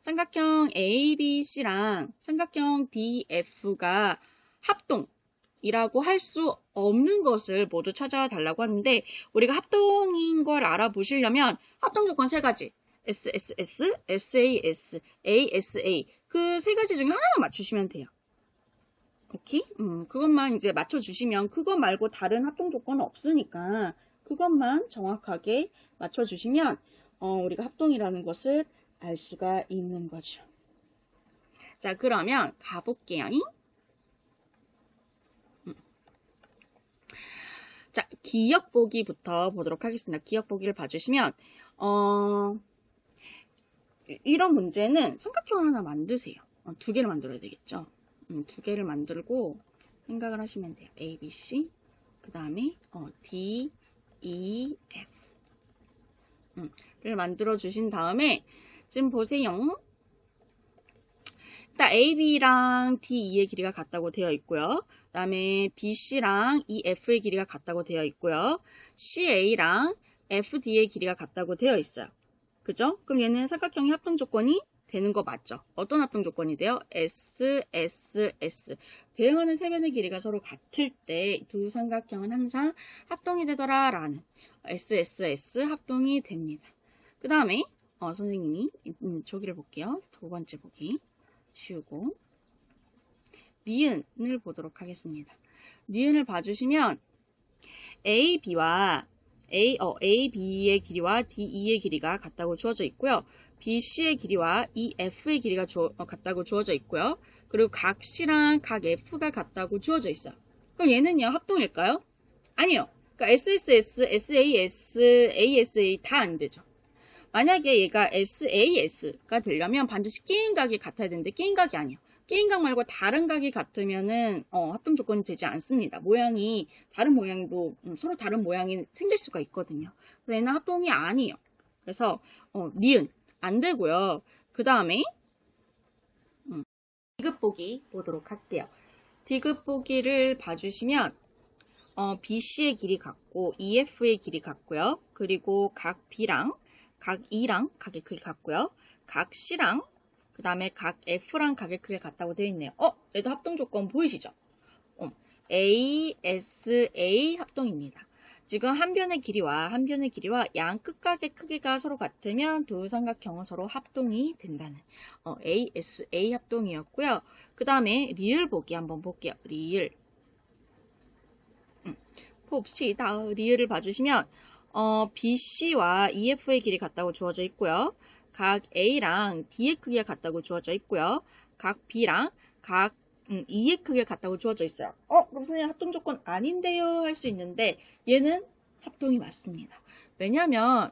삼각형 ABC랑 삼각형 DF가 합동이라고 할 수 없는 것을 모두 찾아달라고 하는데 우리가 합동인 걸 알아보시려면 합동 조건 3가지 SSS, SAS, ASA 그 3가지 중에 하나만 맞추시면 돼요. 오케이? 그것만 이제 맞춰주시면 그거 말고 다른 합동 조건은 없으니까 그것만 정확하게 맞춰주시면 우리가 합동이라는 것을 알 수가 있는 거죠. 자, 그러면 가볼게요. 자, 기억 보기부터 보도록 하겠습니다. 기억 보기를 봐주시면 이런 문제는 삼각형 하나 만드세요. 2개를 만들어야 되겠죠. 2개를 만들고 생각을 하시면 돼요. A, B, C 그 다음에 D, E, F 를 만들어 주신 다음에 지금 보세요. 일단 AB랑 DE의 길이가 같다고 되어 있고요. 그 다음에 BC랑 EF의 길이가 같다고 되어 있고요. CA랑 FD의 길이가 같다고 되어 있어요. 그죠? 그럼 얘는 삼각형의 합동 조건이 되는 거 맞죠? 어떤 합동 조건이 돼요? SSS. 대응하는 세 변의 길이가 서로 같을 때 두 삼각형은 항상 합동이 되더라 라는 SSS 합동이 됩니다. 그 다음에 선생님이 저기를 볼게요. 2번째 보기 치우고 니은을 보도록 하겠습니다. 니은을 봐주시면 AB와 AB의 길이와 DE의 길이가 같다고 주어져 있고요. BC의 길이와 EF의 길이가 같다고 주어져 있고요. 그리고 각 C랑 각 F가 같다고 주어져 있어요. 그럼 얘는요 합동일까요? 아니요. 그러니까 SSS, SAS, ASA 다 안 되죠. 만약에 얘가 SAS가 되려면 반드시 끼인각이 같아야 되는데 끼인각이 아니에요. 끼인각 말고 다른 각이 같으면은 합동 조건이 되지 않습니다. 모양이 다른 모양도 서로 다른 모양이 생길 수가 있거든요. 그래서 얘는 합동이 아니에요. 그래서 니은 안 되고요. 그 다음에 디귿 보기 보도록 할게요. 디귿 보기를 봐주시면 BC의 길이 같고 EF의 길이 같고요. 그리고 각 B랑 각 E랑 각의 크기 같고요. 각 C랑 그 다음에 각 F랑 각의 크기가 같다고 되어 있네요. 얘도 합동 조건 보이시죠? A, S, A 합동입니다. 지금 한 변의 길이와 한 변의 길이와 양 끝각의 크기가 서로 같으면 두 삼각형은 서로 합동이 된다는 A, S, A 합동이었고요. 그 다음에 리을 보기 한번 볼게요. 리을 봅시다. 리을을 봐주시면 BC와 EF의 길이 같다고 주어져 있고요. 각 A랑 D의 크기가 같다고 주어져 있고요. 각 B랑 각 E의 크기가 같다고 주어져 있어요. 그럼 선생님 합동 조건 아닌데요? 할 수 있는데 얘는 합동이 맞습니다. 왜냐하면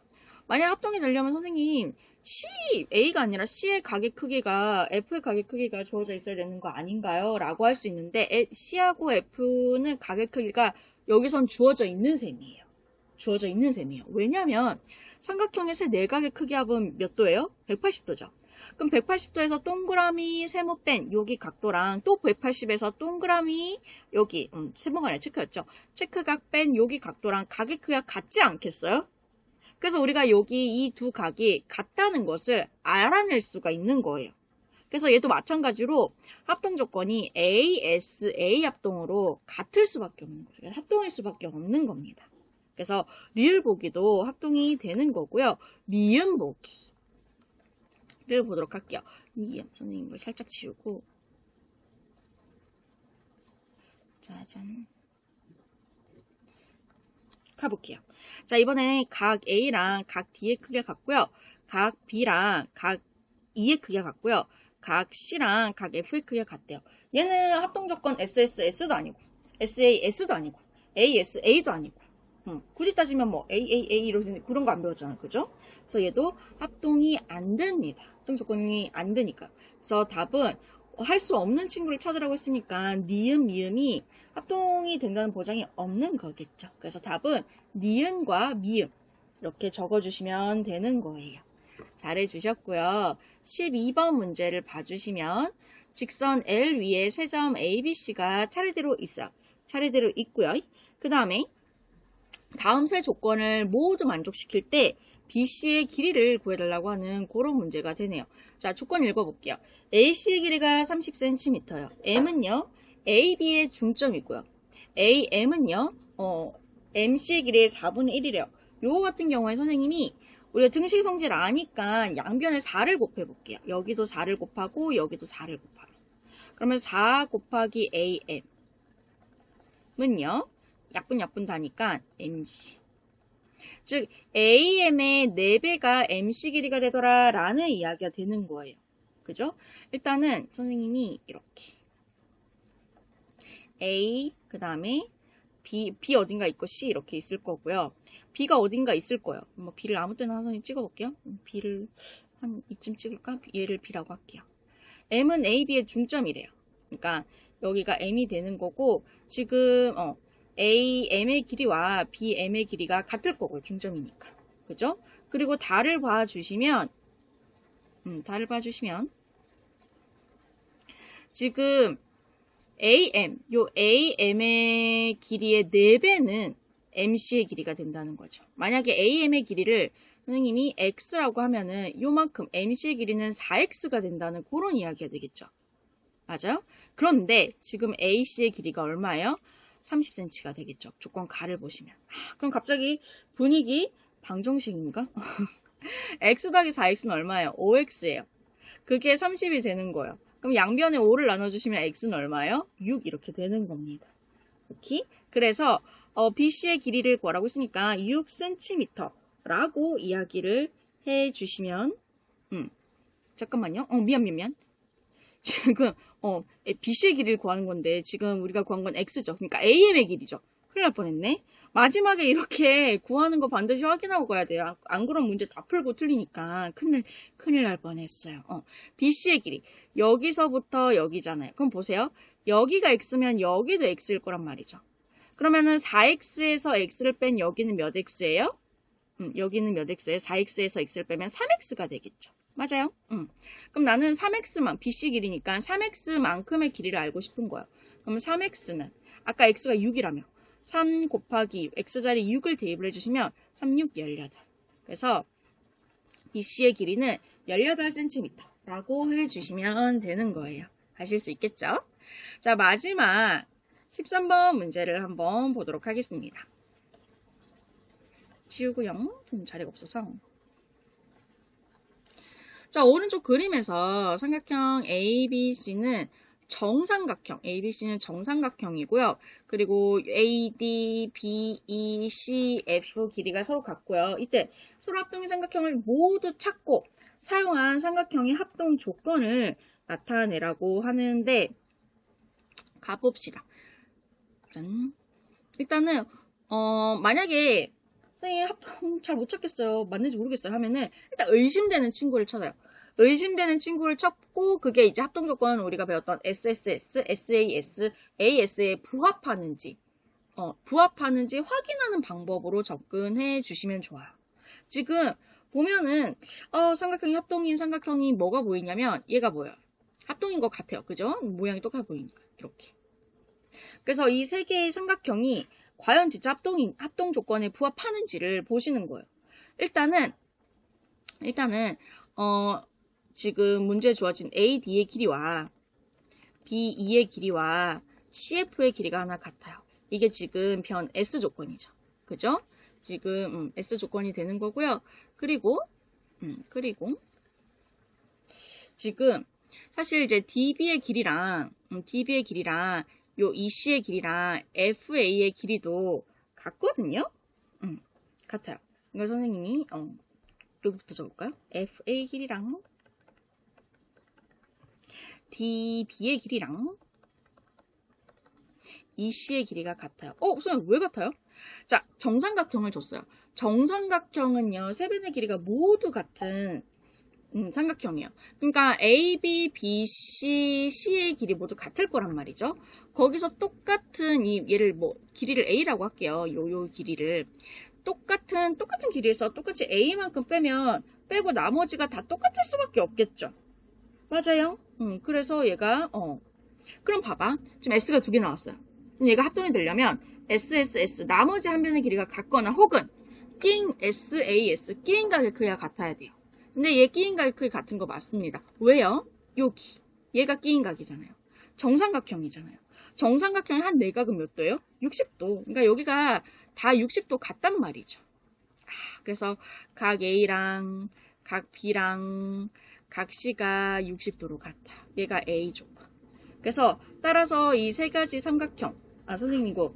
만약 합동이 되려면 선생님 C, A가 아니라 C의 각의 크기가 F의 각의 크기가 주어져 있어야 되는 거 아닌가요? 라고 할 수 있는데 C하고 F는 각의 크기가 여기선 주어져 있는 셈이에요. 주어져 있는 셈이에요. 왜냐하면 삼각형의 세 내각의 크기 합은 몇 도예요? 180도죠. 그럼 180도에서 동그라미 세모 뺀 여기 각도랑 또 180에서 동그라미 여기 세모가 아니라 체크였죠. 체크각 뺀 여기 각도랑 각의 크기가 같지 않겠어요? 그래서 우리가 여기 이 두 각이 같다는 것을 알아낼 수가 있는 거예요. 그래서 얘도 마찬가지로 합동 조건이 ASA 합동으로 같을 수밖에 없는 거죠. 합동일 수밖에 없는 겁니다. 그래서 리을 보기도 합동이 되는 거고요. 미음 보기를 보도록 할게요. 미음 선생님 걸 살짝 지우고 짜잔 가볼게요. 자, 이번에는 각 A랑 각 D의 크기가 같고요. 각 B랑 각 E의 크기가 같고요. 각 C랑 각 F의 크기가 같대요. 얘는 합동 조건 SSS도 아니고 SAS도 아니고 ASA도 아니고 굳이 따지면 뭐 AAA 이런 그런 거 안 배웠잖아요. 그죠? 그래서 얘도 합동이 안 됩니다. 합동 조건이 안 되니까. 그래서 답은 할 수 없는 친구를 찾으라고 했으니까 니은, 미음이 합동이 된다는 보장이 없는 거겠죠. 그래서 답은 니은과 미음 이렇게 적어주시면 되는 거예요. 잘해주셨고요. 12번 문제를 봐주시면 직선 L 위에 세 점 ABC가 차례대로 있어요. 차례대로 있고요. 그 다음에 다음 세 조건을 모두 만족시킬 때 BC의 길이를 구해달라고 하는 그런 문제가 되네요. 자, 조건 읽어볼게요. AC의 길이가 30cm요. M은요, AB의 중점이고요. AM은요, MC의 길이의 4분의 1이래요. 요거 같은 경우에 선생님이 우리가 등식의 성질을 아니까 양변에 4를 곱해볼게요. 여기도 4를 곱하고 여기도 4를 곱하면. 그러면 4 곱하기 AM은요, 약분 다니까 MC. 즉 AM의 4배가 MC 길이가 되더라 라는 이야기가 되는 거예요. 그죠? 일단은 선생님이 이렇게 A 그 다음에 B 어딘가 있고 C 이렇게 있을 거고요. B가 어딘가 있을 거예요. 뭐 B를 아무 때나 선생님 찍어볼게요. B를 한 이쯤 찍을까? 얘를 B라고 할게요. M은 A, B의 중점이래요. 그러니까 여기가 M이 되는 거고 지금 AM의 길이와 BM의 길이가 같을 거고요. 중점이니까. 그죠? 그리고 달을 봐주시면 지금 AM의 길이의 4배는 MC의 길이가 된다는 거죠. 만약에 AM의 길이를 선생님이 X라고 하면은 요만큼 MC의 길이는 4X가 된다는 그런 이야기가 되겠죠. 맞아요? 그런데 지금 AC의 길이가 얼마예요? 30cm가 되겠죠. 조건 가를 보시면. 그럼 갑자기 분위기 방정식인가? x 더하기 4x는 얼마예요? 5x예요. 그게 30이 되는 거예요. 그럼 양변에 5를 나눠주시면 x는 얼마예요? 6 이렇게 되는 겁니다. 오케이? 그래서 BC의 길이를 구하라고 했으니까 6cm라고 이야기를 해주시면 잠깐만요. 미안. 지금 BC의 길이를 구하는 건데 지금 우리가 구한 건 x죠. 그러니까 AM의 길이죠. 큰일 날 뻔했네. 마지막에 이렇게 구하는 거 반드시 확인하고 가야 돼요. 안 그러면 문제 다 풀고 틀리니까 큰일 날 뻔했어요. BC의 길이. 여기서부터 여기잖아요. 그럼 보세요. 여기가 x면 여기도 x일 거란 말이죠. 그러면은 4x에서 x를 뺀 여기는 몇 x예요? 여기는 몇 x예요? 4x에서 x를 빼면 3x가 되겠죠. 맞아요? 그럼 나는 3x만, BC 길이니까 3x만큼의 길이를 알고 싶은 거예요. 그러면 3x는 아까 x가 6이라며 3 곱하기 6, x자리 6을 대입을 해주시면 3, 6, 18. 그래서 BC의 길이는 18cm 라고 해주시면 되는 거예요. 하실 수 있겠죠? 자, 마지막 13번 문제를 한번 보도록 하겠습니다. 지우고요. 좀 자리가 없어서. 자, 오른쪽 그림에서 삼각형 ABC는 ABC는 정삼각형이고요. 그리고 AD, BE, C, F 길이가 서로 같고요. 이때 서로 합동의 삼각형을 모두 찾고 사용한 삼각형의 합동 조건을 나타내라고 하는데 가봅시다. 짠. 일단은 만약에 선생님 합동 잘 못 찾겠어요. 맞는지 모르겠어요 하면은 일단 의심되는 친구를 찾아요. 의심되는 친구를 찾고 그게 이제 합동 조건은 우리가 배웠던 SSS, SAS, AS에 부합하는지 확인하는 방법으로 접근해 주시면 좋아요. 지금 보면은 삼각형이 합동인 삼각형이 뭐가 보이냐면 얘가 보여요. 합동인 것 같아요. 그죠? 모양이 똑같아 보이니까 이렇게. 그래서 이 세 개의 삼각형이 과연 진짜 합동 조건에 부합하는지를 보시는 거예요. 일단은 지금 문제에 주어진 AD의 길이와 BE의 길이와 CF의 길이가 하나 같아요. 이게 지금 변 S 조건이죠. 그죠? 지금 S 조건이 되는 거고요. 그리고 지금 사실 이제 DB의 길이랑 요 EC의 길이랑 FA의 길이도 같거든요. 같아요. 이거 선생님이 여기부터 적을까요? FA 길이랑 DB의 길이랑 EC의 길이가 같아요. 선생님 왜 같아요? 자, 정삼각형을 줬어요. 정삼각형은요, 세 변의 길이가 모두 같은 삼각형이에요. 그러니까 A, B, B, C, C의 길이 모두 같을 거란 말이죠. 거기서 똑같은 얘를 길이를 A라고 할게요. 요 길이를 똑같은 길이에서 똑같이 A만큼 빼고 나머지가 다 똑같을 수밖에 없겠죠. 맞아요. 그래서 얘가 그럼 봐봐. 지금 S가 2개 나왔어요. 그럼 얘가 합동이 되려면 SSS 나머지 한 변의 길이가 같거나 혹은 끼인 SAS 끼인각의 크기가 같아야 돼요. 근데 얘 끼인각의 크기 같은 거 맞습니다. 왜요? 여기 얘가 끼인각이잖아요. 정삼각형이잖아요. 정삼각형의 한 내각은 몇 도예요? 60도. 그러니까 여기가 다 60도 같단 말이죠. 그래서 각 A랑 각 B랑 각 C가 60도로 같아. 얘가 A 조건. 그래서 따라서 이 세 가지 삼각형 선생님 이거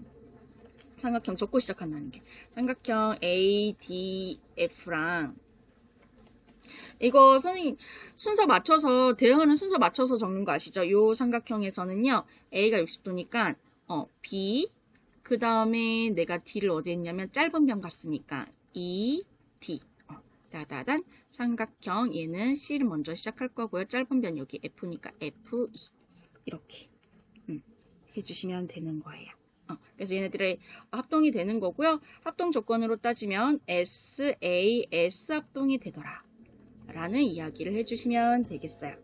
삼각형 적고 시작한다는 게 삼각형 A, D, F랑 이거 선생님 대응하는 순서 맞춰서 적는 거 아시죠? 요 삼각형에서는요 A가 60도니까 B 그 다음에 내가 D를 어디 했냐면 짧은 변 갔으니까 E, D 다다단 삼각형 얘는 C를 먼저 시작할 거고요. 짧은 변 여기 F니까 F, E 이렇게 해주시면 되는 거예요. 그래서 얘네들의 합동이 되는 거고요. 합동 조건으로 따지면 S, A, S 합동이 되더라 라는 이야기를 해주시면 되겠어요.